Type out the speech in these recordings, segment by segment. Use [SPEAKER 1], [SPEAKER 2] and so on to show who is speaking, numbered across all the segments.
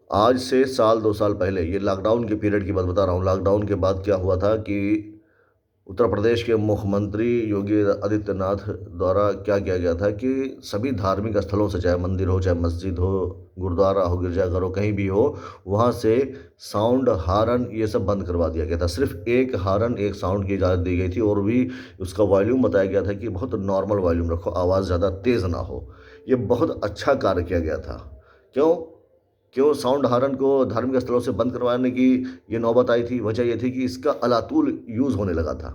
[SPEAKER 1] आज से साल 2 साल पहले, ये लॉकडाउन के पीरियड की बात बता रहा हूँ। लॉकडाउन के बाद क्या हुआ था कि उत्तर प्रदेश के मुख्यमंत्री योगी आदित्यनाथ द्वारा क्या किया गया था कि सभी धार्मिक स्थलों से, चाहे मंदिर हो, चाहे मस्जिद हो, गुरुद्वारा हो, गिरजाघर हो, कहीं भी हो, वहाँ से साउंड, हॉर्न ये सब बंद करवा दिया गया था। सिर्फ एक हॉर्न, एक साउंड की इजाज़त दी गई थी और भी उसका वॉल्यूम बताया गया था कि बहुत नॉर्मल वॉल्यूम रखो, आवाज़ ज़्यादा तेज़ ना हो। ये बहुत अच्छा कार्य किया गया था। क्यों? क्यों साउंड हॉर्न को धार्मिक स्थलों से बंद करवाने की ये नौबत आई थी? वजह ये थी कि इसका अलातूल यूज़ होने लगा था।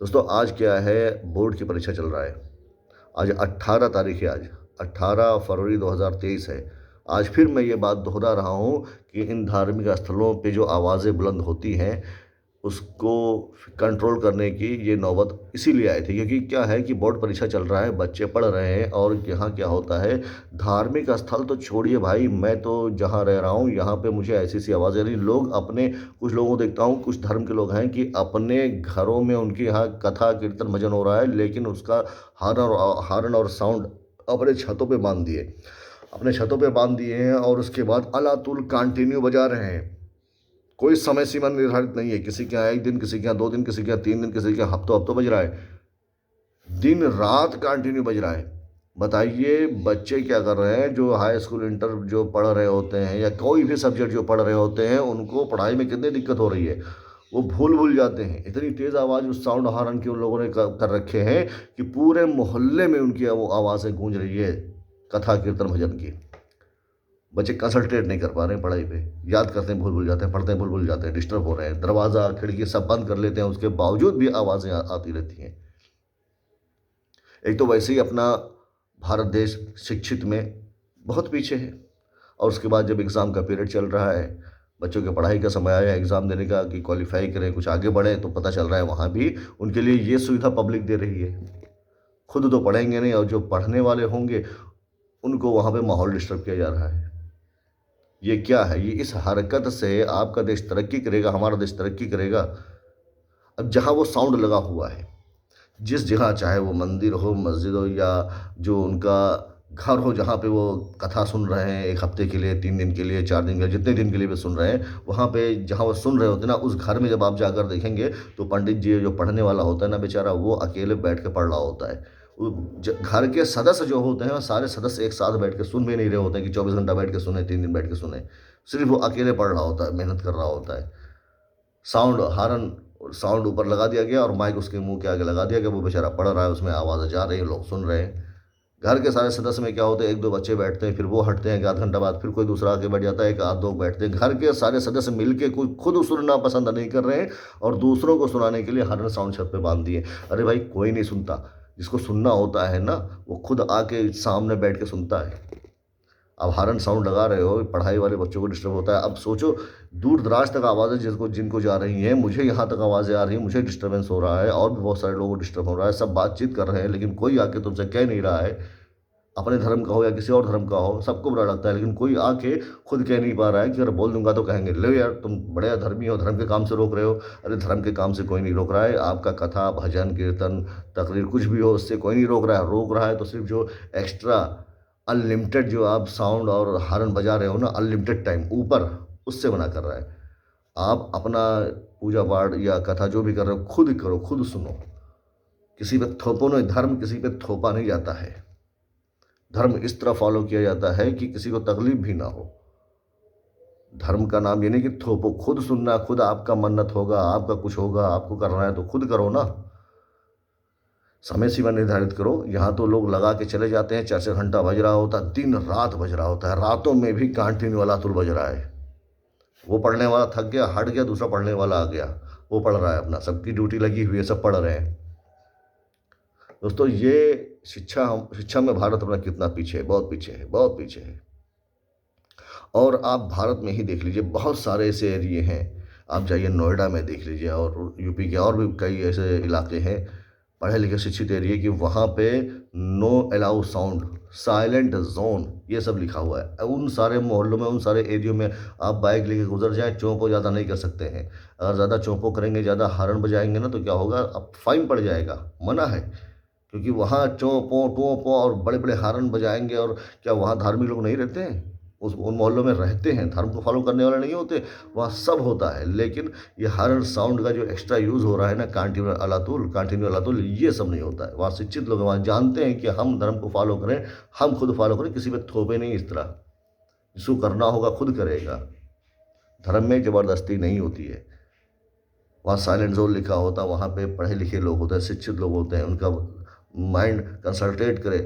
[SPEAKER 1] दोस्तों, आज क्या है, बोर्ड की परीक्षा चल रहा है। आज 18 तारीख है। आज 18 फरवरी 2023 है। आज फिर मैं ये बात दोहरा रहा हूँ कि इन धार्मिक स्थलों पे जो आवाज़ें बुलंद होती हैं, उसको कंट्रोल करने की ये नौबत इसीलिए आई थी क्योंकि क्या है कि बोर्ड परीक्षा चल रहा है, बच्चे पढ़ रहे हैं और यहाँ क्या होता है, धार्मिक स्थल तो छोड़िए भाई, मैं तो जहाँ रह रहा हूँ यहाँ पे मुझे ऐसी-ऐसी आवाज़ें आ रही, लोग अपने, कुछ लोगों को देखता हूँ, कुछ धर्म के लोग हैं कि अपने घरों में उनके यहाँ कथा, कीर्तन, भजन हो रहा है, लेकिन उसका हॉर्न और साउंड अपने छतों पे बाँध दिए। अपने छतों पे बाँध दिए हैं और उसके बाद अलातुल कंटिन्यू बजा रहे हैं। कोई समय सीमा निर्धारित नहीं है, किसी के यहाँ 1 दिन, किसी के यहाँ 2 दिन, किसी के यहाँ 3 दिन, किसी के यहाँ हफ्तों-हफ्तों बज रहा है। दिन रात कंटिन्यू बज रहा है। बताइए बच्चे क्या कर रहे हैं, जो हाई स्कूल, इंटर जो पढ़ रहे होते हैं या कोई भी सब्जेक्ट जो पढ़ रहे होते हैं, उनको पढ़ाई में कितनी दिक्कत हो रही है। वो भूल जाते हैं। इतनी तेज़ आवाज़ उस साउंड हॉर्न की उन लोगों ने कर रखे हैं कि पूरे मोहल्ले में उनकी वो आवाज़ें गूंज रही है, कथा, कीर्तन, भजन की। बच्चे कंसंट्रेट नहीं कर पा रहे हैं पढ़ाई पे, याद करते हैं भूल जाते हैं, पढ़ते हैं भूल जाते हैं, डिस्टर्ब हो रहे हैं, दरवाज़ा खिड़की सब बंद कर लेते हैं, उसके बावजूद भी आवाज़ें आती रहती हैं। एक तो वैसे ही अपना भारत देश शिक्षित में बहुत पीछे है और उसके बाद जब एग्ज़ाम का पीरियड चल रहा है, बच्चों के पढ़ाई का समय आया एग्ज़ाम देने का कि क्वालिफाई करें, कुछ आगे बढ़ें, तो पता चल रहा है वहाँ भी उनके लिए ये सुविधा पब्लिक दे रही है। खुद तो पढ़ेंगे नहीं और जो पढ़ने वाले होंगे उनको वहाँ पे माहौल डिस्टर्ब किया जा रहा है। ये क्या है? ये इस हरकत से आपका देश तरक्की करेगा, हमारा देश तरक्की करेगा। अब जहाँ वो साउंड लगा हुआ है, जिस जगह, चाहे वो मंदिर हो, मस्जिद हो या जो उनका घर हो, जहाँ पे वो कथा सुन रहे हैं 1 हफ्ते के लिए, 3 दिन के लिए, 4 दिन के लिए, जितने दिन के लिए भी सुन रहे हैं, वहाँ पे जहाँ वो सुन रहे होते हैं ना, उस घर में जब आप जाकर देखेंगे तो पंडित जी जो पढ़ने वाला होता है ना बेचारा, वो अकेले बैठ के पढ़ रहा होता है। वो घर के सदस्य जो होते हैं, सारे सदस्य एक साथ बैठ के सुन भी नहीं रहे होते हैं कि 24 घंटा बैठ के सुने, 3 दिन बैठ के सुने। सिर्फ वो अकेले पढ़ रहा होता है, मेहनत कर रहा होता है। साउंड हॉर्न, साउंड ऊपर लगा दिया गया और माइक उसके मुंह के आगे लगा दिया गया, वो बेचारा पढ़ रहा है, उसमें आवाज़ जा रही है, लोग सुन रहे हैं। घर के सारे सदस्य में क्या होता है, 1-2 बच्चे बैठते हैं, फिर वो हटते हैं, 1 आध घंटा बाद फिर कोई दूसरा आके बैठ जाता है, 1 आध 2 बैठते हैं। घर के सारे सदस्य मिलके खुद सुनना पसंद नहीं कर रहे हैं और दूसरों को सुनाने के लिए हॉर्न साउंड छत पे बांध दिए। अरे भाई, कोई नहीं सुनता। जिसको सुनना होता है ना, वो खुद आके सामने बैठ के सुनता है। अब हॉर्न साउंड लगा रहे हो, पढ़ाई वाले बच्चों को डिस्टर्ब होता है। अब सोचो, दूर दराज तक आवाज़ें जिनको जा रही हैं, मुझे यहाँ तक आवाज़ें आ रही हैं, मुझे डिस्टर्बेंस हो रहा है और भी बहुत सारे लोगों को डिस्टर्ब हो रहा है। सब बातचीत कर रहे हैं लेकिन कोई आके तुमसे कह नहीं रहा है, अपने धर्म का हो या किसी और धर्म का हो, सबको बुरा लगता है, लेकिन कोई आके खुद कह नहीं पा रहा है कि अगर बोल दूंगा तो कहेंगे, लो यार तुम बड़े धर्मी हो, धर्म के काम से रोक रहे हो। अरे धर्म के काम से कोई नहीं रोक रहा है, आपका कथा, भजन, कीर्तन, तकरीर कुछ भी हो, उससे कोई नहीं रोक रहा है। रोक रहा है तो सिर्फ जो एक्स्ट्रा अनलिमिटेड जो आप साउंड और हॉर्न बजा रहे हो ना, अनलिमिटेड टाइम ऊपर, उससे मना कर रहा है। आप अपना पूजा पाठ या कथा जो भी कर रहे हो, खुद करो, खुद सुनो। किसी पे थोपो नहीं, धर्म किसी पे थोपा नहीं जाता है। धर्म इस तरह फॉलो किया जाता है कि किसी को तकलीफ भी ना हो। धर्म का नाम ये नहीं कि थोपो, खुद सुनना, खुद आपका मन्नत होगा, आपका कुछ होगा, आपको करना है तो खुद करो ना। समय सीमा निर्धारित करो। यहाँ तो लोग लगा के चले जाते हैं, 4-4 घंटा बज रहा होता है, दिन रात बज रहा होता है, रातों में भी कंटिन्यू वाला तुल बज रहा है। वो पढ़ने वाला थक गया, हट गया, दूसरा पढ़ने वाला आ गया, वो पढ़ रहा है अपना, सबकी ड्यूटी लगी हुई है, सब पढ़ रहे हैं। दोस्तों, ये शिक्षा में भारत अपना कितना पीछे है, बहुत पीछे है, बहुत पीछे है। और आप भारत में ही देख लीजिए, बहुत सारे ऐसे एरिए हैं। आप जाइए नोएडा में देख लीजिए और यूपी के और भी कई ऐसे इलाके हैं, पढ़े लिखे शिक्षित एरिए, कि वहाँ पे no allow sound, silent zone, ये सब लिखा हुआ है। उन सारे मोहल्लों में, उन सारे एरियो में आप बाइक लेके गुजर जाएं, चौंपो ज़्यादा नहीं कर सकते हैं। अगर ज़्यादा चौंपो करेंगे, ज़्यादा हॉर्न बजाएंगे ना, तो क्या होगा, अब फाइन पड़ जाएगा, मना है। क्योंकि वहाँ चौंपो टोंपो और बड़े बड़े हॉर्न बजाएंगे, और क्या वहाँ धार्मिक लोग नहीं रहते हैं? उस उन मोहल्लों में रहते हैं, धर्म को फॉलो करने वाले नहीं होते, वहाँ सब होता है। लेकिन ये हॉर्न साउंड का जो एक्स्ट्रा यूज़ हो रहा है ना, कंटिन्यू अलातुल, ये सब नहीं होता है। वहाँ शिक्षित लोग हैं, वहाँ जानते हैं कि हम धर्म को फॉलो करें, हम खुद फॉलो करें, किसी पे थोपे नहीं इस तरह। जिसको करना होगा खुद करेगा। धर्म में ज़बरदस्ती नहीं होती है। वहाँ साइलेंट जोन लिखा होता है, वहाँ पे पढ़े लिखे लोग होते हैं, शिक्षित लोग होते हैं, उनका माइंड कंसल्टेट करे,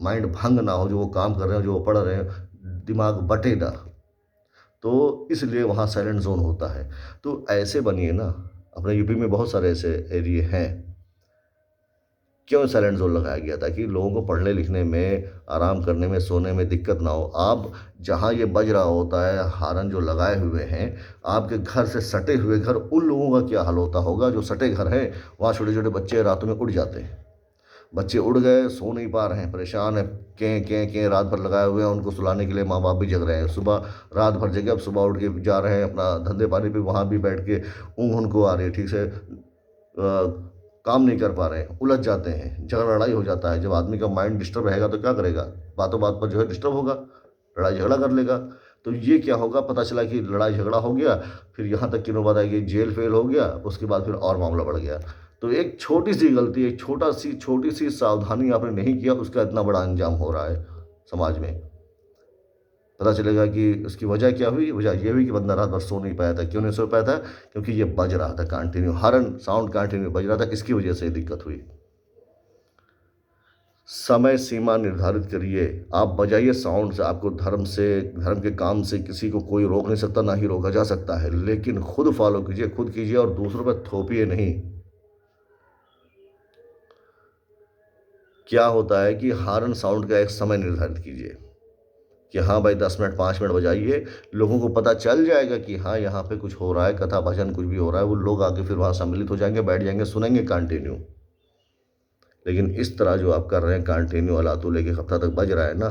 [SPEAKER 1] माइंड भंग ना हो, जो वो काम कर रहे हैं, जो वो पढ़ रहे हैं, दिमाग बटे ना। तो इसलिए वहाँ साइलेंट जोन होता है। तो ऐसे बनिए ना, अपने यूपी में बहुत सारे ऐसे एरिए हैं। क्यों साइलेंट जोन लगाया गया? ताकि लोगों को पढ़ने लिखने में, आराम करने में, सोने में दिक्कत ना हो। आप जहाँ ये बज रहा होता है, हॉर्न जो लगाए हुए हैं, आपके घर से सटे हुए घर, उन लोगों का क्या हाल होता होगा जो सटे घर हैं। वहाँ छोटे छोटे बच्चे रातों में उड़ जाते हैं। बच्चे उड़ गए, सो नहीं पा रहे हैं, परेशान है, कें रात भर लगाए हुए हैं। उनको सुलाने के लिए माँ बाप भी जग रहे हैं। सुबह रात भर जगे, अब सुबह उठ के जा रहे हैं अपना धंधे पानी पे, वहाँ भी बैठ के ऊँघ उनको आ रही है, ठीक से काम नहीं कर पा रहे हैं, उलझ जाते हैं, झगड़ा लड़ाई हो जाता है। जब आदमी का माइंड डिस्टर्ब रहेगा तो क्या करेगा? बातों बात पर जो है डिस्टर्ब होगा, लड़ाई झगड़ा कर लेगा। तो ये क्या होगा, पता चला कि लड़ाई झगड़ा हो गया, फिर यहाँ तक कि नौबत आई कि जेल फेल हो गया, उसके बाद फिर और मामला बढ़ गया। तो एक छोटी सी गलती, एक छोटी सी सावधानी आपने नहीं किया, उसका इतना बड़ा अंजाम हो रहा है समाज में। पता चलेगा कि उसकी वजह क्या हुई। वजह ये हुई कि बंदा रात भर सो नहीं पाया था। क्यों नहीं सो पाया था? क्योंकि ये बज रहा था कंटिन्यू, हॉर्न साउंड कंटिन्यू बज रहा था, इसकी वजह से दिक्कत हुई। समय सीमा निर्धारित करिए। आप बजाइए साउंड से, आपको धर्म के काम से किसी को कोई रोक नहीं सकता, ना ही रोका जा सकता है। लेकिन खुद फॉलो कीजिए, खुद कीजिए, और दूसरों पर थोपिए नहीं। क्या होता है कि हॉर्न साउंड का एक समय निर्धारित कीजिए कि हाँ भाई 10 मिनट 5 मिनट बजाइए। लोगों को पता चल जाएगा कि हाँ यहाँ पे कुछ हो रहा है, कथा भजन कुछ भी हो रहा है। वो लोग आके फिर वहाँ सम्मिलित हो जाएंगे, बैठ जाएंगे, सुनेंगे कंटिन्यू। लेकिन इस तरह जो आप कर रहे हैं कंटिन्यू, अलातू लेके हफ्ता तक बज रहा है ना,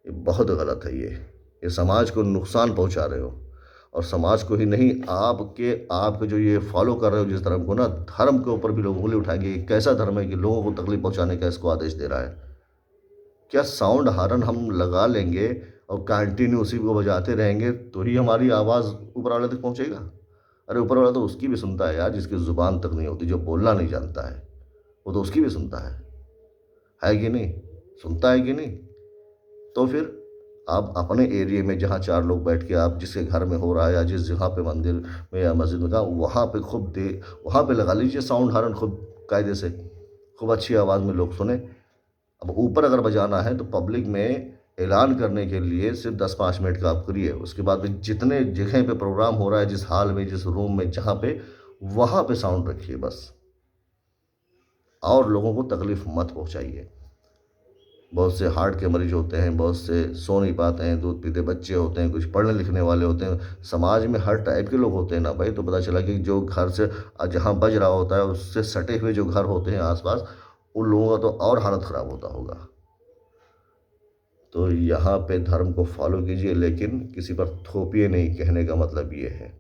[SPEAKER 1] ये बहुत गलत है। ये समाज को नुकसान पहुँचा रहे हो। और समाज को ही नहीं, आपके जो ये फॉलो कर रहे हो जिस धर्म को ना, धर्म के ऊपर भी लोग उंगली उठाएंगे। ये कैसा धर्म है कि लोगों को तकलीफ पहुँचाने का इसको आदेश दे रहा है? क्या साउंड हॉर्न हम लगा लेंगे और कंटिन्यू उसी को बजाते रहेंगे तो ही हमारी आवाज़ ऊपर वाले तक पहुंचेगा? अरे ऊपर वाला तो उसकी भी सुनता है यार, जिसकी ज़ुबान तक नहीं होती, जो बोलना नहीं जानता है, वो तो उसकी भी सुनता है कि नहीं? सुनता है कि नहीं? तो फिर आप अपने एरिया में जहाँ 4 लोग बैठ के, आप जिसके घर में हो रहा है या जिस जगह पे मंदिर में या मस्जिद में, कहा वहाँ पे वहाँ पे लगा लीजिए साउंड हॉर्न खूब कायदे से, खूब अच्छी आवाज़ में लोग सुने। अब ऊपर अगर बजाना है तो पब्लिक में ऐलान करने के लिए सिर्फ 10-5 मिनट का आप करिए। उसके बाद भी जितने जगह पे प्रोग्राम हो रहा है, जिस हॉल में, जिस रूम में, जहाँ पे, वहाँ पे साउंड रखिए बस। और लोगों को तकलीफ मत पहुँचाइए। बहुत से हार्ट के मरीज होते हैं, बहुत से सो नहीं पाते हैं, दूध पीते बच्चे होते हैं, कुछ पढ़ने लिखने वाले होते हैं, समाज में हर टाइप के लोग होते हैं ना भाई। तो पता चला कि जो घर से जहाँ बज रहा होता है उससे सटे हुए जो घर होते हैं आसपास, उन लोगों का तो और हालत ख़राब होता होगा। तो यहाँ पे धर्म को फॉलो कीजिए, लेकिन किसी पर थोपिए नहीं, कहने का मतलब ये है।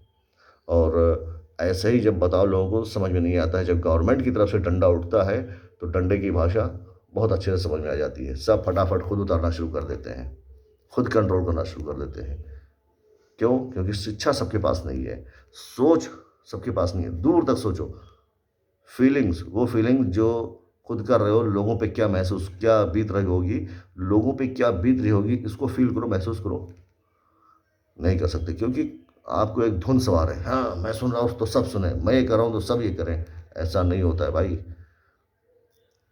[SPEAKER 1] और ऐसे ही जब बताओ लोगों को समझ में नहीं आता है। जब गवर्नमेंट की तरफ से डंडा उठता है तो डंडे की भाषा बहुत अच्छे से समझ में आ जाती है। सब फटाफट खुद उतारना शुरू कर देते हैं, खुद कंट्रोल करना शुरू कर देते हैं। क्यों? क्योंकि शिक्षा सबके पास नहीं है, सोच सबके पास नहीं है। दूर तक सोचो, फीलिंग्स, वो फीलिंग जो खुद कर रहे हो, लोगों पे क्या बीत रही होगी, लोगों पे क्या बीत रही होगी, इसको फील करो, महसूस करो। नहीं कर सकते क्योंकि आपको एक धुन सवार है। हाँ मैं सुन रहा हूँ तो सब सुने, मैं ये कर रहा हूँ तो सब ये करें। ऐसा नहीं होता है भाई।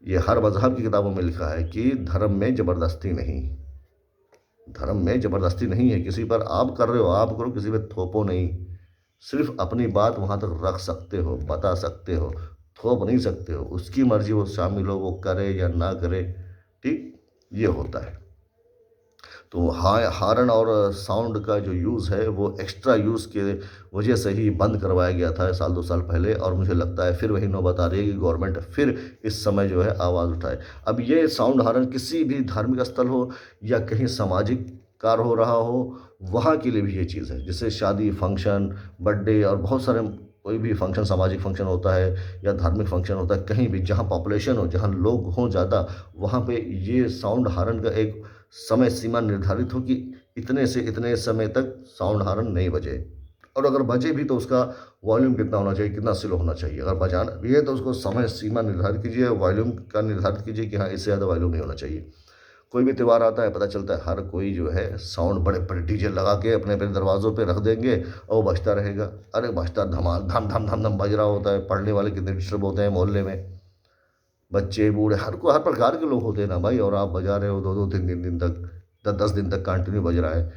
[SPEAKER 1] ये हर मजहब की किताबों में लिखा है कि धर्म में ज़बरदस्ती नहीं, धर्म में ज़बरदस्ती नहीं है। किसी पर आप कर रहे हो, आप करो, किसी पे थोपो नहीं। सिर्फ अपनी बात वहाँ तक रख सकते हो, बता सकते हो, थोप नहीं सकते हो। उसकी मर्जी, वो शामिल हो, वो करे या ना करे, ठीक, ये होता है। तो हॉर्न और साउंड का जो यूज़ है वो एक्स्ट्रा यूज़ के वजह से ही बंद करवाया गया था 1-2 साल पहले। और मुझे लगता है फिर वही नौबत आ रही है कि गवर्नमेंट फिर इस समय जो है आवाज़ उठाए। अब ये साउंड हॉर्न किसी भी धार्मिक स्थल हो या कहीं सामाजिक कार्य हो रहा हो, वहाँ के लिए भी ये चीज़ है। जैसे शादी, फंक्शन, बर्थडे और बहुत सारे कोई भी फंक्शन, सामाजिक फंक्शन होता है या धार्मिक फंक्शन होता है, कहीं भी जहाँ पॉपुलेशन हो, जहाँ लोग हों ज़्यादा, वहाँ पे ये साउंड हॉर्न का एक समय सीमा निर्धारित हो कि इतने से इतने समय तक साउंड हॉर्न नहीं बजे, और अगर बजे भी तो उसका वॉल्यूम कितना होना चाहिए, कितना स्लो होना चाहिए। अगर बजाना भी है तो उसको समय सीमा निर्धारित कीजिए, वॉल्यूम का निर्धारित कीजिए कि हाँ, इससे ज़्यादा वॉल्यूम नहीं होना चाहिए। कोई भी त्योहार आता है, पता चलता है हर कोई जो है साउंड बड़े बड़े डीजे लगा के अपने अपने दरवाज़ों पे रख देंगे और वो बजता रहेगा। अरे बजता धमाल धम धम धम धम बज रहा होता है, पढ़ने वाले कितने डिस्टर्ब होते हैं मोहल्ले में, बच्चे बूढ़े हर प्रकार के लोग होते हैं ना भाई, और आप बजा रहे हो दो दो तीन तीन दिन तक, 10 10 दिन तक कंटिन्यू बज रहा है।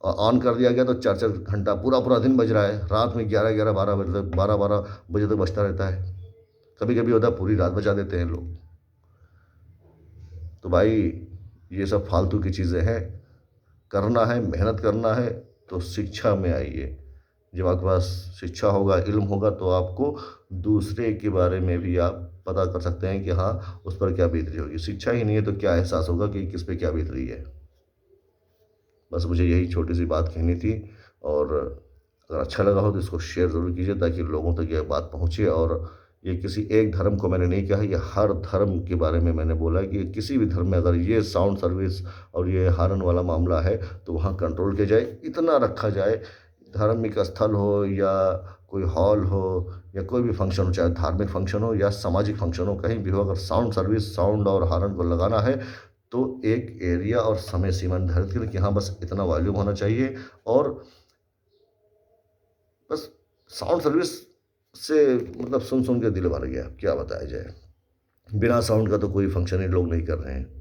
[SPEAKER 1] और ऑन कर दिया गया तो 4 4 घंटा पूरा पूरा दिन बज रहा है, रात में 11 11 12 बजे तक, 12 12 बजे तक बजता रहता है। कभी कभी होता है पूरी रात बजा देते हैं लोग। तो भाई ये सब फालतू की चीज़ें हैं। करना है, मेहनत करना है तो शिक्षा में आइए। जब आपके पास शिक्षा होगा, इल्म होगा, तो आपको दूसरे के बारे में भी आप पता कर सकते हैं कि हाँ, उस पर क्या बीत रही होगी। शिक्षा ही नहीं है तो क्या एहसास होगा कि किस पे क्या बीत रही है। बस मुझे यही छोटी सी बात कहनी थी, और अगर अच्छा लगा हो तो इसको शेयर ज़रूर कीजिए ताकि लोगों तक ये बात पहुँचे। और ये किसी एक धर्म को मैंने नहीं कहा, ये हर धर्म के बारे में मैंने बोला कि किसी भी धर्म में अगर ये साउंड सर्विस और ये हॉर्न वाला मामला है तो वहाँ कंट्रोल किया जाए, इतना रखा जाए। धार्मिक स्थल हो या कोई हॉल हो या कोई भी फंक्शन हो, चाहे धार्मिक फंक्शन हो या सामाजिक फंक्शन हो, कहीं भी हो, अगर साउंड सर्विस, साउंड और हॉर्न को लगाना है तो एक एरिया और समय सीमा निर्धारित करें कि हाँ, बस इतना वॉल्यूम होना चाहिए। और बस साउंड सर्विस से मतलब सुन सुन के दिल भर गया, क्या बताया जाए। बिना साउंड का तो कोई फंक्शन ही लोग नहीं कर रहे हैं।